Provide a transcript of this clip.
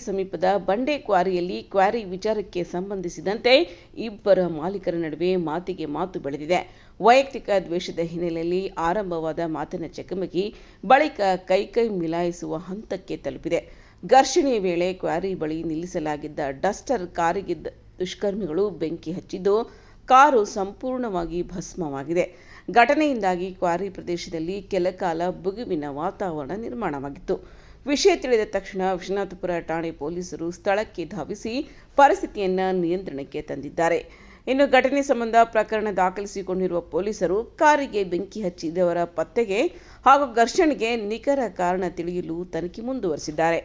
ಸಮೀಪದ ಬಂಡೆ ಕ್ವಾರಿಯಲ್ಲಿ ಕ್ವಾರಿ ವಿಚಾರಕ್ಕೆ ಸಂಬಂಧಿಸಿದಂತೆ ಇಬ್ಬರ ಮಾಲೀಕರ ನಡುವೆ ಮಾತಿಗೆ ಮಾತು ಬೆಳೆದಿದೆ. ವೈಯಕ್ತಿಕ ದ್ವೇಷದ ಹಿನ್ನೆಲೆಯಲ್ಲಿ ಆರಂಭವಾದ ಮಾತಿನ ಚಕಮಕಿ ಬಳಿಕ ಕೈ ಮಿಲಾಯಿಸುವ ಹಂತಕ್ಕೆ ತಲುಪಿದೆ. ಘರ್ಷಣೆಯ ವೇಳೆ ಕ್ವಾರಿ ಬಳಿ ನಿಲ್ಲಿಸಲಾಗಿದ್ದ ಡಸ್ಟರ್ ಕಾರಿಗಿದ್ದ ದುಷ್ಕರ್ಮಿಗಳು ಬೆಂಕಿ ಹಚ್ಚಿದ್ದು ಕಾರು ಸಂಪೂರ್ಣವಾಗಿ ಭಸ್ಮವಾಗಿದೆ. ಘಟನೆಯಿಂದಾಗಿ ಕ್ವಾರಿ ಪ್ರದೇಶದಲ್ಲಿ ಕೆಲಕಾಲ ಬಿಗುವಿನ ವಾತಾವರಣ ನಿರ್ಮಾಣವಾಗಿತ್ತು. ವಿಷಯ ತಿಳಿದ ತಕ್ಷಣ ವಿಶ್ವನಾಥಪುರ ಠಾಣೆ ಪೊಲೀಸರು ಸ್ಥಳಕ್ಕೆ ಧಾವಿಸಿ ಪರಿಸ್ಥಿತಿಯನ್ನು ನಿಯಂತ್ರಣಕ್ಕೆ ತಂದಿದ್ದಾರೆ. ಇನ್ನು ಘಟನೆ ಸಂಬಂಧ ಪ್ರಕರಣ ದಾಖಲಿಸಿಕೊಂಡಿರುವ ಪೊಲೀಸರು ಕಾರಿಗೆ ಬೆಂಕಿ ಹಚ್ಚಿದವರ ಪತ್ತೆಗೆ ಹಾಗೂ ಘರ್ಷಣೆಗೆ ನಿಖರ ಕಾರಣ ತಿಳಿಯಲು ತನಿಖೆ ಮುಂದುವರೆಸಿದ್ದಾರೆ.